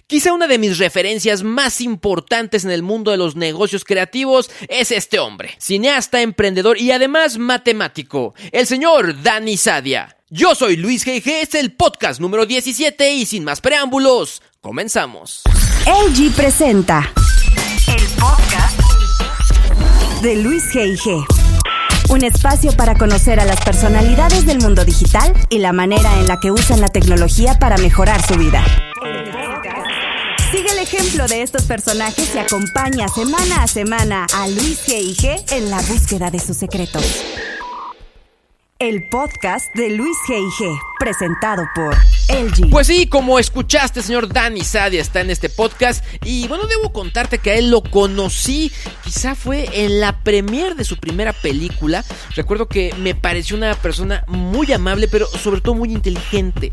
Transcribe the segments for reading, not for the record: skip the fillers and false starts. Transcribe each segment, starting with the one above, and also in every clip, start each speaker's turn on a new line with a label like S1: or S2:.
S1: Quizá una de mis referencias más importantes en el mundo de los negocios creativos es este hombre, cineasta, emprendedor y además matemático, el señor Dani Sadia. Yo soy Luis G.I.G., es el podcast número 17 y sin más preámbulos, comenzamos.
S2: LG presenta el podcast de Luis G.I.G., un espacio para conocer a las personalidades del mundo digital y la manera en la que usan la tecnología para mejorar su vida. Sigue el ejemplo de estos personajes y acompaña semana a semana a Luis G.I.G. en la búsqueda de sus secretos. El podcast de Luis G.I.G., presentado por LG.
S1: Pues sí, como escuchaste, el señor Dani Sadia está en este podcast. Y bueno, debo contarte que a él lo conocí, quizá fue en la premiere de su primera película. Recuerdo que me pareció una persona muy amable, pero sobre todo muy inteligente.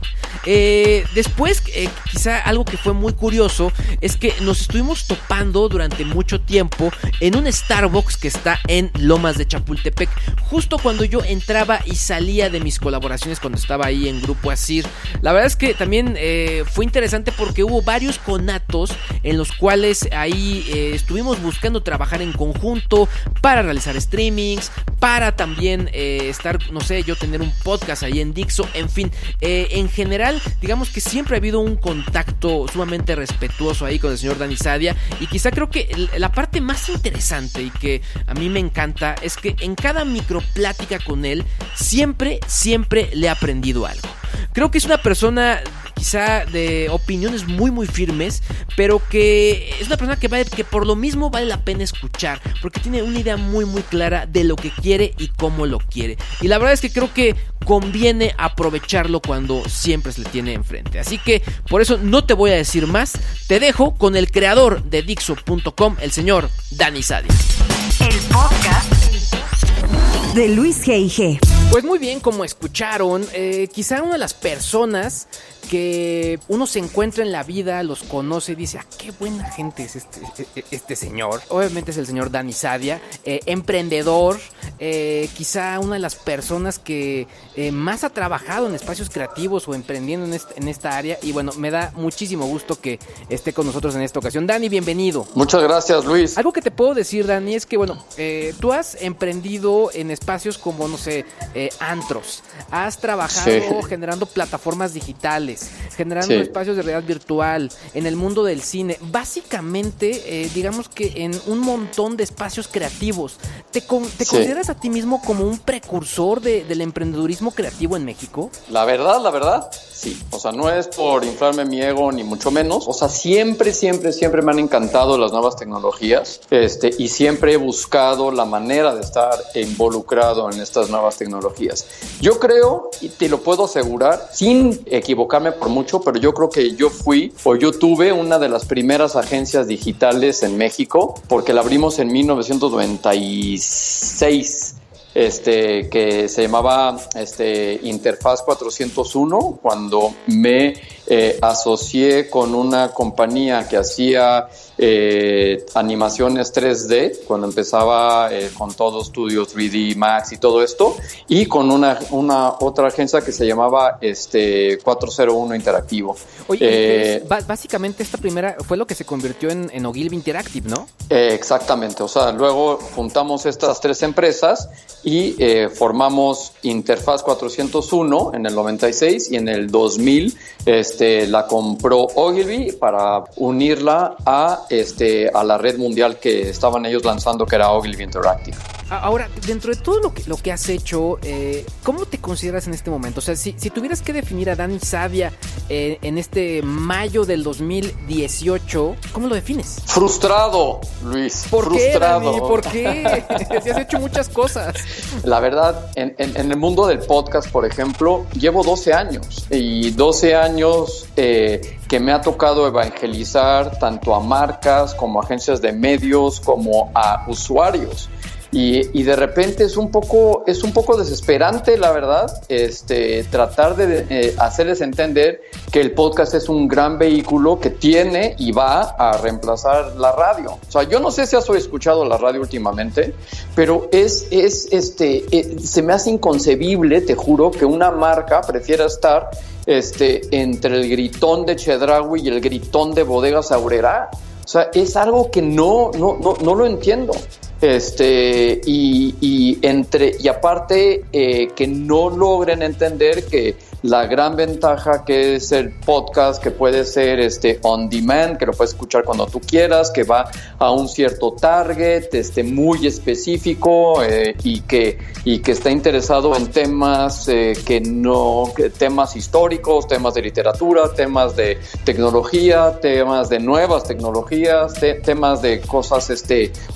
S1: Después, quizá algo que fue muy curioso es que nos estuvimos topando durante mucho tiempo en un Starbucks que está en Lomas de Chapultepec, justo cuando yo entraba y salía de mis colaboraciones cuando estaba ahí en Grupo Asir. La verdad es que también fue interesante porque hubo varios conatos en los cuales ahí estuvimos buscando trabajar en conjunto para realizar streamings, para también estar, no sé, yo tener un podcast ahí en Dixo, en fin, en general, digamos que siempre ha habido un contacto sumamente respetuoso ahí con el señor Dani Sadia. Y quizá creo que la parte más interesante y que a mí me encanta es que en cada microplática con él siempre le he aprendido algo. Creo que es una persona quizá de opiniones muy firmes, pero que es una persona que por lo mismo vale la pena escuchar, porque tiene una idea muy clara de lo que quiere y cómo lo quiere. Y la verdad es que creo que conviene aprovecharlo cuando siempre se le tiene enfrente. Así que por eso no te voy a decir más, te dejo con el creador de Dixo.com, el señor Dani Sadia.
S2: El podcast de Luis G.I.G.
S1: Pues muy bien, como escucharon, quizá una de las personas que uno se encuentra en la vida, los conoce y dice, qué buena gente es este señor. Obviamente es el señor Dani Sadia, emprendedor, quizá una de las personas que más ha trabajado en espacios creativos o emprendiendo en esta área. Y bueno, me da muchísimo gusto que esté con nosotros en esta ocasión. Dani, bienvenido.
S3: Muchas gracias, Luis.
S1: Algo que te puedo decir, Dani, es que bueno, tú has emprendido en espacios como, no sé, antros. Has trabajado generando plataformas digitales, generando espacios de realidad virtual, en el mundo del cine, básicamente digamos que en un montón de espacios creativos. ¿Te consideras a ti mismo como un precursor del emprendedurismo creativo en México?
S3: La verdad, sí. O sea, no es por inflarme mi ego ni mucho menos. O sea, siempre me han encantado las nuevas tecnologías, y siempre he buscado la manera de estar involucrado en estas nuevas tecnologías. Yo creo, y te lo puedo asegurar, sin equivocarme por mucho, pero yo creo que yo tuve una de las primeras agencias digitales en México, porque la abrimos en 1996. Que se llamaba Interfaz 401, cuando me asocié con una compañía que hacía animaciones 3D, cuando empezaba con todo Studio 3D Max y todo esto, y con una otra agencia que se llamaba 401 Interactivo.
S1: Oye, básicamente esta primera fue lo que se convirtió en Ogilvy Interactive, ¿no?
S3: Exactamente, o sea, luego juntamos estas tres empresas y formamos Interfaz 401 en el 96, y en el 2000 la compró Ogilvy para unirla a la red mundial que estaban ellos lanzando, que era Ogilvy Interactive.
S1: Ahora, dentro de todo lo que has hecho, ¿cómo te consideras en este momento? O sea, si tuvieras que definir a Dani Sadia en este mayo del 2018, ¿cómo lo defines?
S3: Frustrado, Luis.
S1: ¿Por qué, Dani? ¿Por qué? Si has hecho muchas cosas.
S3: La verdad, en el mundo del podcast, por ejemplo, llevo 12 años. Y 12 años que me ha tocado evangelizar tanto a marcas como a agencias de medios como a usuarios. Y de repente es un poco desesperante, la verdad, tratar de hacerles entender que el podcast es un gran vehículo que tiene y va a reemplazar la radio. O sea, yo no sé si has escuchado la radio últimamente, pero se me hace inconcebible, te juro, que una marca prefiera estar entre el gritón de Chedraui y el gritón de Bodegas Aurrerá. O sea, es algo que no lo entiendo. Y aparte que no logren entender que la gran ventaja que es el podcast, que puede ser on demand, que lo puedes escuchar cuando tú quieras, que va a un cierto target muy específico y que está interesado en temas temas históricos, temas de literatura, temas de tecnología, temas de nuevas tecnologías, temas de cosas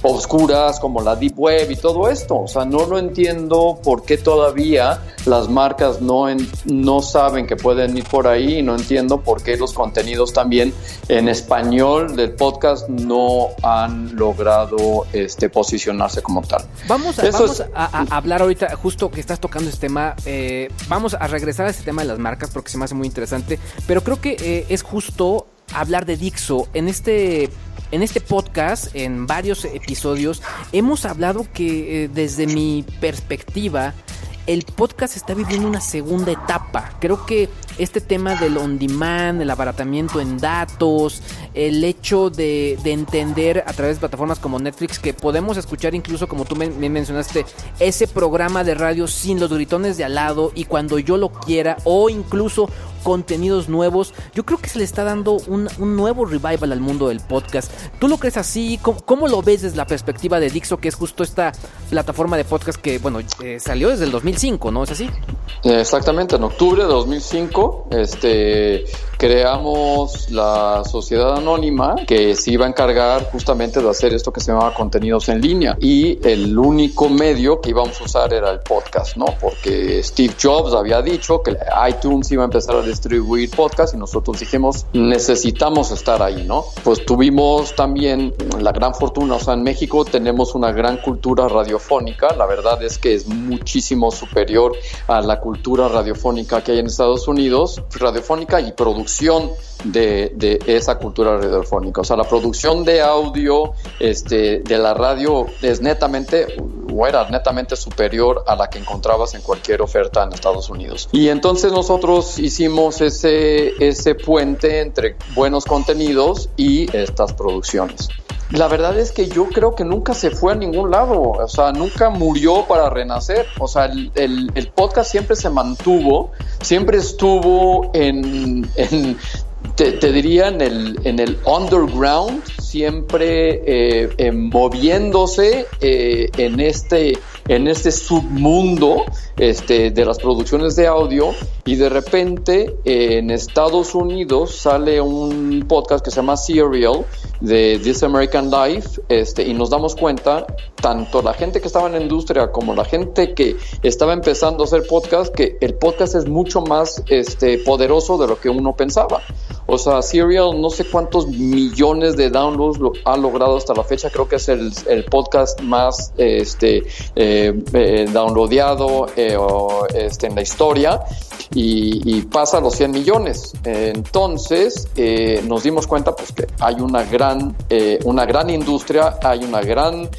S3: obscuras como la Deep Web y todo esto. O sea, no lo entiendo por qué todavía las marcas no saben que pueden ir por ahí, y no entiendo por qué los contenidos también en español del podcast no han logrado posicionarse como tal.
S1: Vamos a hablar ahorita, justo que estás tocando este tema, vamos a regresar a este tema de las marcas porque se me hace muy interesante, pero creo que es justo hablar de Dixo. En este podcast, en varios episodios, hemos hablado que desde mi perspectiva, el podcast está viviendo una segunda etapa. Creo que este tema del on demand, el abaratamiento en datos, el hecho de entender a través de plataformas como Netflix que podemos escuchar incluso, como tú me mencionaste, ese programa de radio sin los gritones de al lado y cuando yo lo quiera, o incluso contenidos nuevos. Yo creo que se le está dando un nuevo revival al mundo del podcast. ¿Tú lo crees así? ¿Cómo lo ves desde la perspectiva de Dixo, que es justo esta plataforma de podcast que, bueno, salió desde el 2005, ¿no? ¿Es así?
S3: Exactamente, en octubre de 2005 creamos la sociedad anónima que se iba a encargar justamente de hacer esto que se llamaba contenidos en línea, y el único medio que íbamos a usar era el podcast, ¿no? Porque Steve Jobs había dicho que iTunes iba a empezar a distribuir podcast y nosotros dijimos, necesitamos estar ahí, ¿no? Pues tuvimos también la gran fortuna, o sea, en México tenemos una gran cultura radiofónica. La verdad es que es muchísimo superior a la cultura radiofónica que hay en Estados Unidos, radiofónica y producción de esa cultura radiofónica. O sea, la producción de audio de la radio es netamente superior a la que encontrabas en cualquier oferta en Estados Unidos. Y entonces nosotros hicimos ese puente entre buenos contenidos y estas producciones. La verdad es que yo creo que nunca se fue a ningún lado, o sea, nunca murió para renacer. O sea, el podcast siempre se mantuvo, siempre estuvo te diría en el underground, siempre moviéndose en este submundo de las producciones de audio, y de repente en Estados Unidos sale un podcast que se llama Serial de This American Life, y nos damos cuenta, tanto la gente que estaba en la industria como la gente que estaba empezando a hacer podcast, que el podcast es mucho más poderoso de lo que uno pensaba. O sea, Serial, no sé cuántos millones de downloads ha logrado hasta la fecha. Creo que es el podcast más downloadeado en la historia, y pasa los 100 millones. Entonces nos dimos cuenta pues que hay una gran industria, hay una gran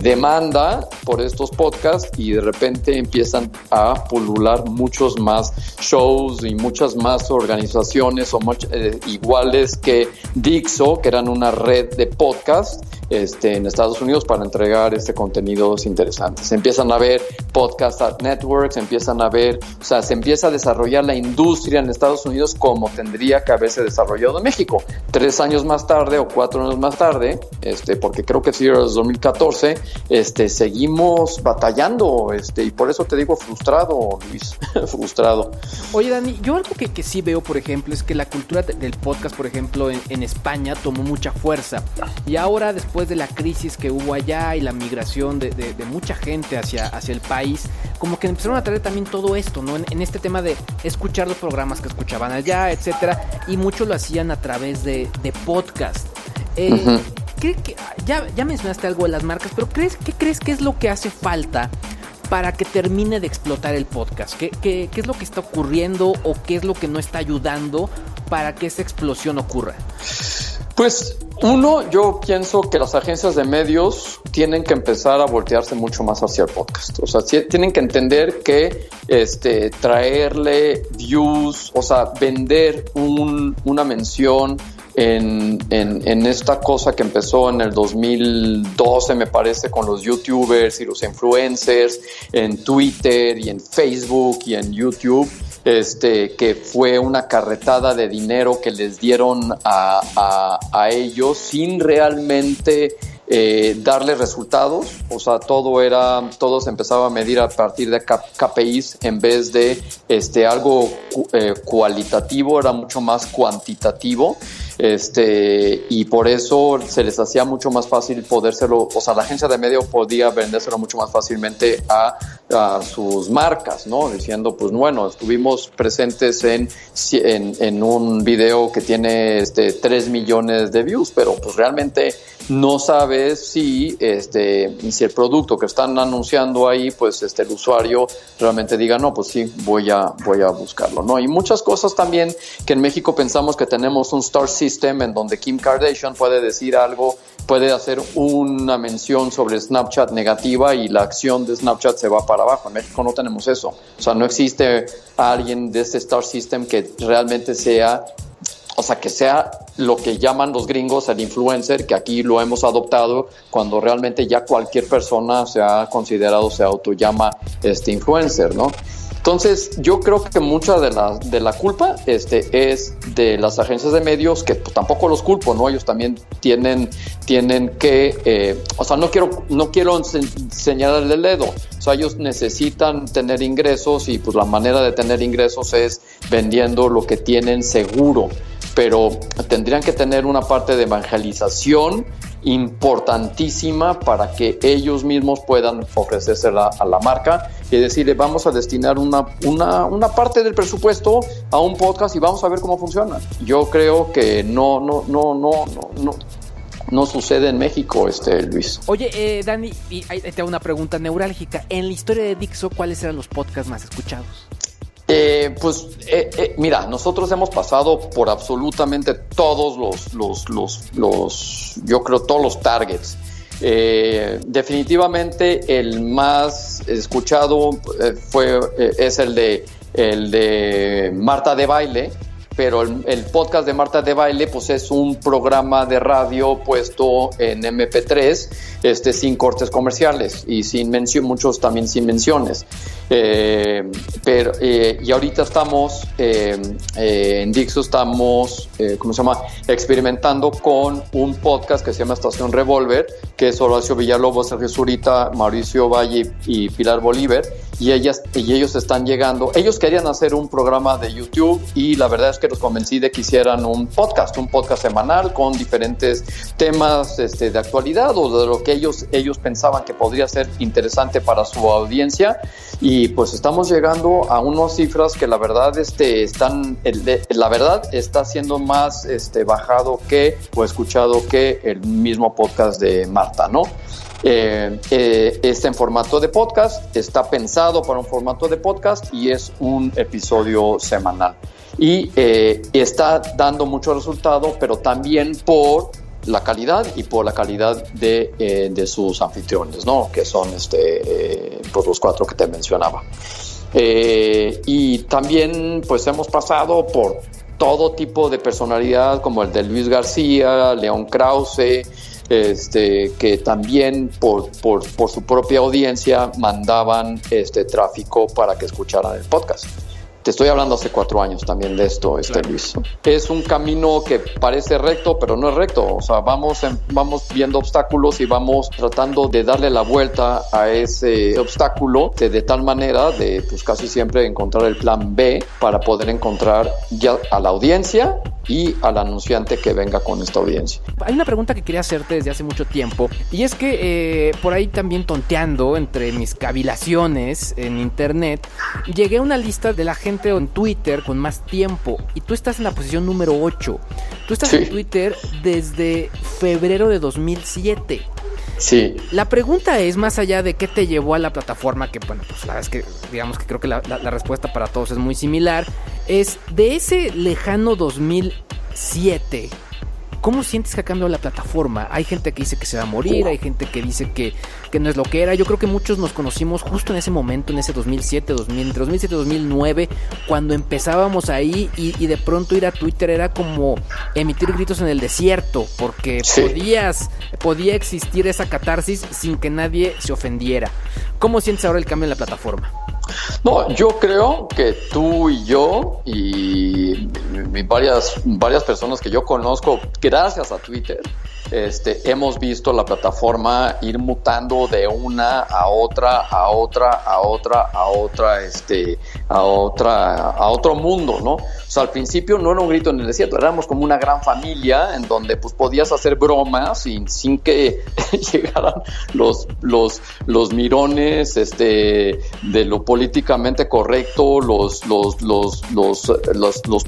S3: demanda por estos podcasts, y de repente empiezan a pulular muchos más shows y muchas más organizaciones iguales que Dixo, que eran una red de podcasts en Estados Unidos para entregar contenidos interesantes. Se empiezan a ver podcast networks, se empieza a desarrollar la industria en Estados Unidos como tendría que haberse desarrollado en México. 3 años más tarde o 4 años más tarde, porque creo que sí era 2014, seguimos batallando, y por eso te digo frustrado, Luis, frustrado.
S1: Oye, Dani, yo algo que sí veo, por ejemplo, es que la cultura del podcast, por ejemplo, en España tomó mucha fuerza, y ahora después de la crisis que hubo allá y la migración de mucha gente hacia el país, como que empezaron a traer también todo esto, ¿no? En este tema de escuchar los programas que escuchaban allá, etcétera, y muchos lo hacían a través de podcast. ya mencionaste algo de las marcas, pero ¿qué crees que es lo que hace falta para que termine de explotar el podcast? ¿Qué es lo que está ocurriendo o qué es lo que no está ayudando para que esa explosión ocurra?
S3: Pues uno, yo pienso que las agencias de medios tienen que empezar a voltearse mucho más hacia el podcast. O sea, tienen que entender que traerle views, o sea, vender una mención en esta cosa que empezó en el 2012, me parece, con los youtubers y los influencers en Twitter y en Facebook y en YouTube. Que fue una carretada de dinero que les dieron a ellos sin realmente darle resultados. O sea, todo se empezaba a medir a partir de KPIs en vez de algo cualitativo, era mucho más cuantitativo. Y por eso se les hacía mucho más fácil podérselo, o sea, la agencia de medio podía vendérselo mucho más fácilmente a sus marcas, ¿no? Diciendo, pues bueno, estuvimos presentes en un video que tiene 3 millones de views, pero pues realmente no sabes si el producto que están anunciando ahí, pues el usuario realmente diga, no, pues sí, voy a buscarlo, ¿no? Y muchas cosas también que en México pensamos que tenemos un star system en donde Kim Kardashian puede decir algo, puede hacer una mención sobre Snapchat negativa y la acción de Snapchat se va para abajo. En México no tenemos eso. O sea, no existe alguien de este star system que realmente sea, o sea, que sea lo que llaman los gringos el influencer, que aquí lo hemos adoptado cuando realmente ya cualquier persona se autollama influencer, ¿no? Entonces, yo creo que mucha de la culpa es de las agencias de medios, que pues, tampoco los culpo, ¿no? Ellos también tienen que, o sea, no quiero señalarle el dedo. O sea, ellos necesitan tener ingresos y pues la manera de tener ingresos es vendiendo lo que tienen seguro. Pero tendrían que tener una parte de evangelización importantísima para que ellos mismos puedan ofrecérsela a la marca y decirle, vamos a destinar una parte del presupuesto a un podcast y vamos a ver cómo funciona. Yo creo que no sucede en México, Luis.
S1: Oye, Dani, y ahí te hago una pregunta neurálgica. En la historia de Dixo, ¿cuáles eran los podcasts más escuchados?
S3: Mira, nosotros hemos pasado por absolutamente todos yo creo todos los targets. Definitivamente el más escuchado es el de Marta de Baile, pero el podcast de Marta de Baile pues es un programa de radio puesto en MP3, sin cortes comerciales y muchos también sin menciones. Y ahorita estamos en Dixo estamos experimentando con un podcast que se llama Estación Revolver, que es Horacio Villalobos, Sergio Zurita, Mauricio Valle y Pilar Bolívar, y ellos están llegando. Ellos querían hacer un programa de YouTube y la verdad es que los convencí de que hicieran un podcast semanal con diferentes temas de actualidad o de lo que ellos pensaban que podría ser interesante para su audiencia. Y pues estamos llegando a unas cifras que la verdad está siendo más bajado o escuchado que el mismo podcast de Marta, ¿no? Está en formato de podcast, está pensado para un formato de podcast y es un episodio semanal. Y está dando mucho resultado, pero también por la calidad y por la calidad de sus anfitriones, ¿no? Que son pues los 4 que te mencionaba. Y también pues hemos pasado por todo tipo de personalidad, como el de Luis García, León Krause, que también por su propia audiencia mandaban tráfico para que escucharan el podcast. Te estoy hablando hace 4 años también de esto, claro. Luis. Es un camino que parece recto, pero no es recto. O sea, vamos viendo obstáculos y vamos tratando de darle la vuelta a ese obstáculo de tal manera de, pues casi siempre encontrar el plan B para poder encontrar ya a la audiencia y al anunciante que venga con esta audiencia.
S1: Hay una pregunta que quería hacerte desde hace mucho tiempo y es que por ahí también tonteando entre mis cavilaciones en internet llegué a una lista de la gente en Twitter con más tiempo y tú estás en la posición número 8. Tú estás en Twitter desde febrero de 2007.
S3: Sí.
S1: La pregunta es, más allá de qué te llevó a la plataforma, que bueno, pues la verdad es que digamos que creo que la respuesta para todos es muy similar, es de ese lejano 2007, ¿cómo sientes que ha cambiado la plataforma? Hay gente que dice que se va a morir, hay gente que dice que no es lo que era. Yo creo que muchos nos conocimos justo en ese momento, en ese 2007, entre 2007 y 2009, cuando empezábamos ahí y de pronto ir a Twitter era como emitir gritos en el desierto, porque
S3: sí,
S1: podía existir esa catarsis sin que nadie se ofendiera. ¿Cómo sientes ahora el cambio en la plataforma?
S3: No, yo creo que tú y yo y varias personas que yo conozco, gracias a Twitter, hemos visto la plataforma ir mutando de una a otro mundo, ¿no? O sea, al principio no era un grito en el desierto, éramos como una gran familia en donde pues podías hacer bromas sin que llegaran los mirones de lo políticamente correcto, los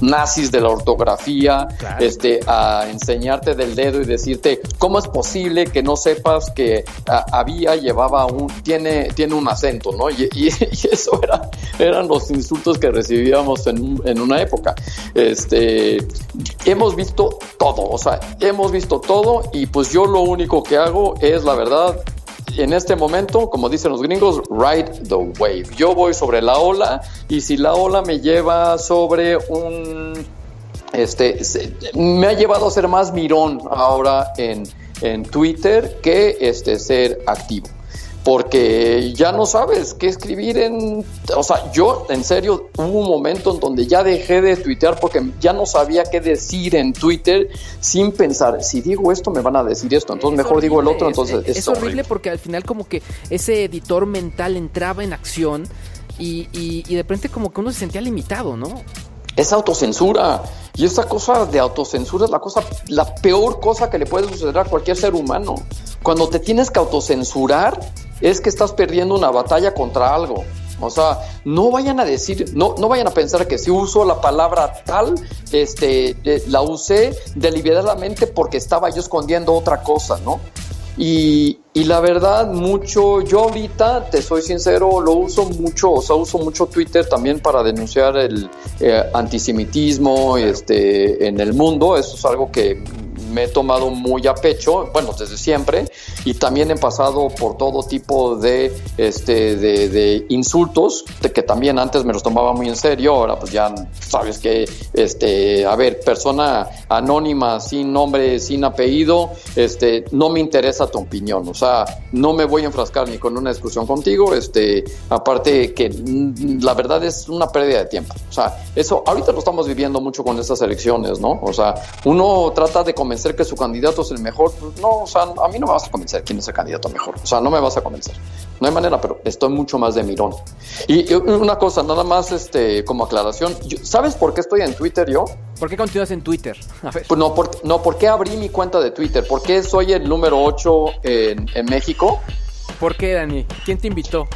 S3: nazis de la ortografía, claro, a enseñarte del dedo y decirte cómo es posible que no sepas que tiene un acento, ¿no? Y eso eran los insultos que recibíamos en una época. Hemos visto todo, y pues yo lo único que hago es, la verdad, en este momento, como dicen los gringos, ride the wave. Yo voy sobre la ola, y si la ola me lleva sobre me ha llevado a ser más mirón ahora en Twitter que ser activo, porque ya no sabes qué escribir yo en serio hubo un momento en donde ya dejé de tuitear porque ya no sabía qué decir en Twitter sin pensar, si digo esto me van a decir esto, entonces mejor digo el otro, entonces
S1: es horrible porque al final como que ese editor mental entraba en acción y de repente como que uno se sentía limitado, ¿no?
S3: Es autocensura, y esa cosa de autocensura es la peor cosa que le puede suceder a cualquier ser humano. Cuando te tienes que autocensurar es que estás perdiendo una batalla contra algo. O sea, no vayan a decir, no vayan a pensar que si uso la palabra tal, la usé deliberadamente porque estaba yo escondiendo otra cosa, ¿no? Y la verdad, yo ahorita, te soy sincero, lo uso mucho, uso mucho Twitter también para denunciar el antisemitismo en el mundo. Eso es algo que me he tomado muy a pecho, bueno, desde siempre, y también he pasado por todo tipo de insultos, que también antes me los tomaba muy en serio. Ahora pues ya sabes que, persona anónima, sin nombre, sin apellido, no me interesa tu opinión, o sea, no me voy a enfrascar ni con una discusión contigo, aparte que la verdad es una pérdida de tiempo. O sea, eso ahorita lo estamos viviendo mucho con estas elecciones, ¿no? O sea, uno trata de convencer que su candidato es el mejor, pues no, o sea, a mí no me vas a convencer quién es el candidato mejor, o sea, no me vas a convencer, no hay manera, pero estoy mucho más de mirón. Y una cosa, nada más como aclaración, ¿sabes por qué estoy en Twitter yo?
S1: ¿Por qué continúas en Twitter? A ver.
S3: Pues ¿por qué abrí mi cuenta de Twitter? ¿Por qué soy el número 8 en México?
S1: ¿Por qué, Dani? ¿Quién te invitó?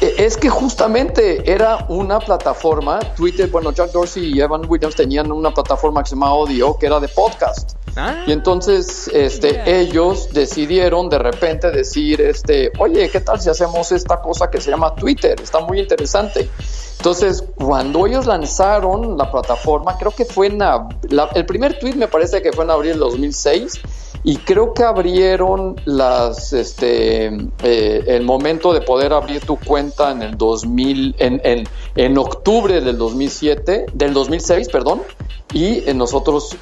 S3: Es que justamente era una plataforma, Twitter, bueno, Jack Dorsey y Evan Williams tenían una plataforma que se llama Audio, que era de podcast. Y entonces ellos decidieron de repente decir, oye, ¿qué tal si hacemos esta cosa que se llama Twitter? Está muy interesante. Entonces, cuando ellos lanzaron la plataforma, creo que fue el primer tweet me parece que fue en abril de 2006, y creo que abrieron el momento de poder abrir tu cuenta en el 2000, en octubre del 2006, perdón, y nosotros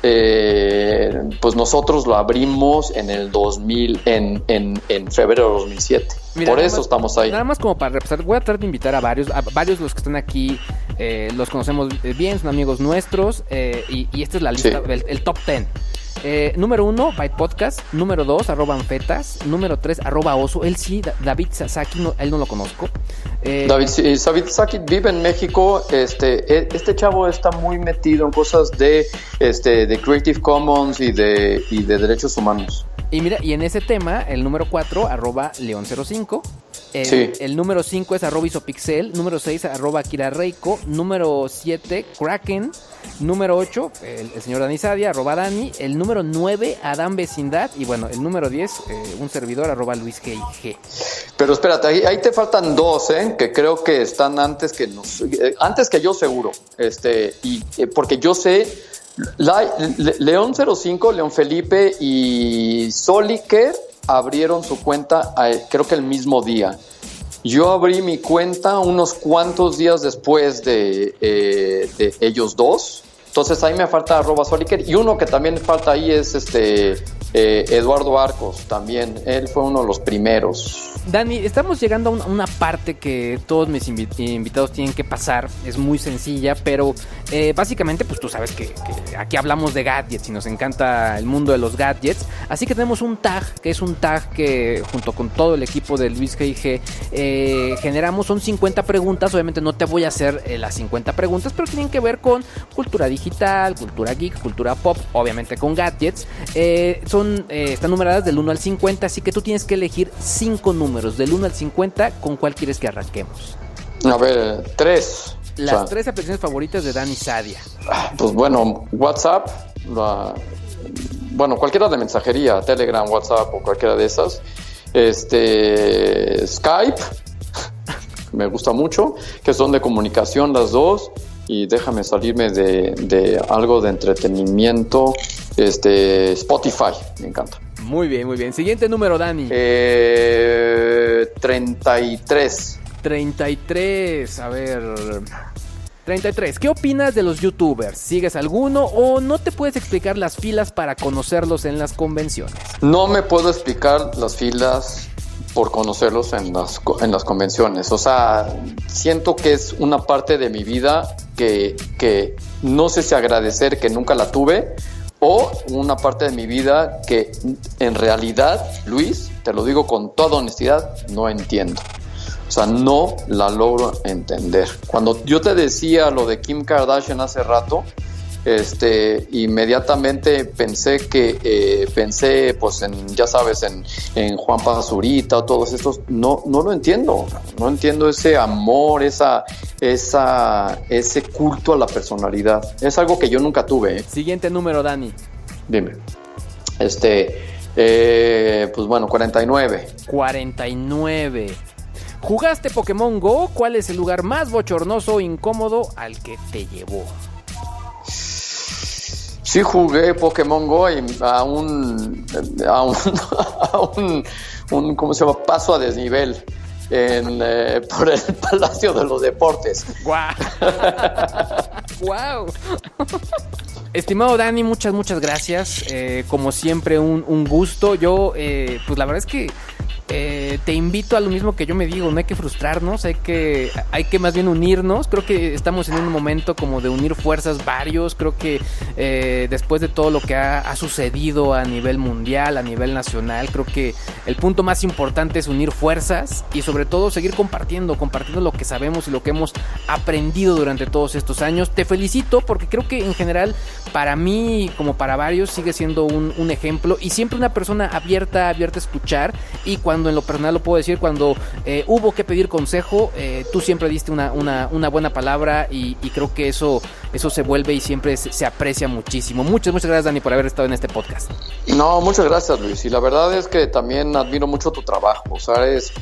S3: lo abrimos en el 2000, en febrero de 2007. Mira, por eso estamos ahí.
S1: Nada más como para repasar, voy a tratar de invitar a varios de los que están aquí, los conocemos bien, son amigos nuestros, y esta es la lista, sí. el top 10. Número 1, Byte Podcast. Número 2, @anfetas. Número 3, @oso. Él sí, David Sasaki, él no lo conozco.
S3: David Sasaki vive en México. Este chavo está muy metido en cosas de Creative Commons y de derechos humanos.
S1: Y mira, y en ese tema, el número 4, @leon05.
S3: Sí.
S1: El número 5 es @isopixel. Número 6, @akirareiko. Número 7, Kraken. número 8, el señor Dani Sadia, @Dani, el número 9, Adán Vecindad, y bueno, el número 10, un servidor, @LuisGig.
S3: Pero espérate, ahí te faltan 2, que creo que están antes que yo seguro, porque yo sé, León 05, León Felipe y Soliker abrieron su cuenta, creo que el mismo día. Yo abrí mi cuenta unos cuantos días después de ellos dos. Entonces ahí me falta @Soliker. Y uno que también falta ahí es Eduardo Arcos. También él fue uno de los primeros.
S1: Dani, estamos llegando a una parte que todos mis invitados tienen que pasar. Es muy sencilla, pero básicamente pues tú sabes que aquí hablamos de gadgets y nos encanta el mundo de los gadgets. Así que tenemos un tag, que es un tag que junto con todo el equipo de Luis G&G generamos. Son 50 preguntas. Obviamente no te voy a hacer las 50 preguntas, pero tienen que ver con cultura digital, cultura geek, cultura pop, obviamente con gadgets. Están numeradas del 1 al 50, así que tú tienes que elegir 5 números. Del 1 al 50, ¿con cuál quieres que arranquemos?
S3: A ver, 3.
S1: Las 3 aplicaciones favoritas de Dani Sadia.
S3: Pues bueno, WhatsApp, cualquiera de mensajería, Telegram, WhatsApp o cualquiera de esas. Skype, me gusta mucho, que son de comunicación las dos. Y déjame salirme de algo de entretenimiento. Spotify, me encanta.
S1: Muy bien. Siguiente número, Dani.
S3: 33.
S1: 33, a ver. 33. ¿Qué opinas de los youtubers? ¿Sigues alguno o no te puedes explicar las filas para conocerlos en las convenciones?
S3: No me puedo explicar las filas por conocerlos en las convenciones. O sea, siento que es una parte de mi vida que no sé si agradecer que nunca la tuve, o una parte de mi vida que en realidad, Luis, te lo digo con toda honestidad, no entiendo. O sea, no la logro entender. Cuando yo te decía lo de Kim Kardashian hace rato, inmediatamente pensé pues ya sabes, en Juan Pazurita o todos estos. No lo entiendo. No entiendo ese amor, ese culto a la personalidad. Es algo que yo nunca tuve.
S1: Siguiente número, Dani.
S3: Dime. Pues bueno, 49.
S1: 49. ¿Jugaste Pokémon Go? ¿Cuál es el lugar más bochornoso o incómodo al que te llevó?
S3: Sí jugué Pokémon Go y a un ¿cómo se llama? Paso a desnivel por el Palacio de los Deportes.
S1: ¡Guau! ¡Guau! Estimado Dani, muchas gracias. Como siempre, un gusto. Yo, pues la verdad es que te invito a lo mismo que yo me digo, no hay que frustrarnos, hay que más bien unirnos. Creo que estamos en un momento como de unir fuerzas varios. Creo que después de todo lo que ha sucedido a nivel mundial, a nivel nacional, creo que el punto más importante es unir fuerzas y sobre todo seguir compartiendo lo que sabemos y lo que hemos aprendido durante todos estos años. Te felicito porque creo que en general para mí como para varios sigue siendo un ejemplo y siempre una persona abierta a escuchar. Y cuando en lo personal lo puedo decir, cuando hubo que pedir consejo, tú siempre diste una buena palabra y creo que eso se vuelve y siempre se aprecia muchísimo. Muchas gracias, Dani, por haber estado en este podcast.
S3: No, muchas gracias, Luis, y la verdad es que también admiro mucho tu trabajo. O sea, eres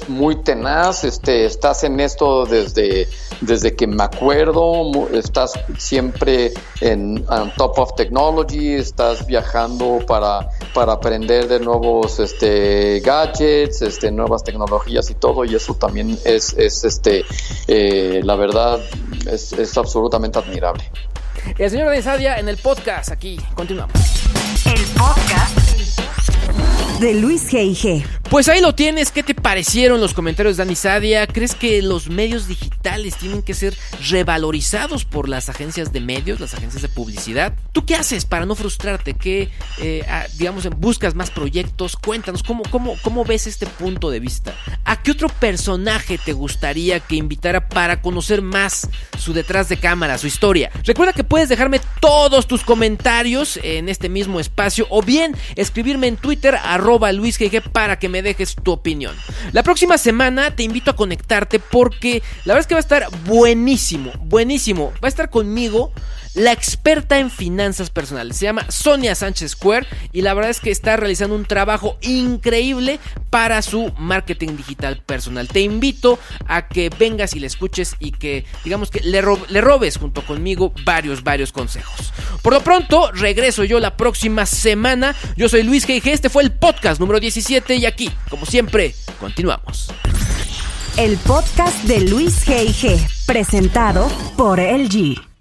S3: muy tenaz, estás en esto desde que me acuerdo, estás siempre on top of technology, estás viajando para aprender de nuevos gadgets, nuevas tecnologías y todo, y eso también es la verdad es absolutamente admirable.
S1: El señor Dani Sadia en el podcast, aquí continuamos.
S2: El podcast de Luis G&G.
S1: Pues ahí lo tienes. ¿Qué te parecieron los comentarios de Dani Sadia? ¿Crees que los medios digitales tienen que ser revalorizados por las agencias de medios, las agencias de publicidad? ¿Tú qué haces para no frustrarte? ¿Qué, buscas más proyectos? Cuéntanos, ¿cómo ves este punto de vista? ¿A qué otro personaje te gustaría que invitara para conocer más su detrás de cámara, su historia? Recuerda que puedes dejarme todos tus comentarios en este mismo espacio o bien escribirme en Twitter @LuisGG para que me dejes tu opinión. La próxima semana te invito a conectarte porque la verdad es que va a estar buenísimo. Va a estar conmigo la experta en finanzas personales. Se llama Sonia Sánchez Square y la verdad es que está realizando un trabajo increíble para su marketing digital personal. Te invito a que vengas y le escuches y que, digamos que le robes junto conmigo varios consejos. Por lo pronto, regreso yo la próxima semana. Yo soy Luis G.I.G. Este fue el podcast número 17 y aquí, como siempre, continuamos.
S2: El podcast de Luis G.I.G. presentado por LG.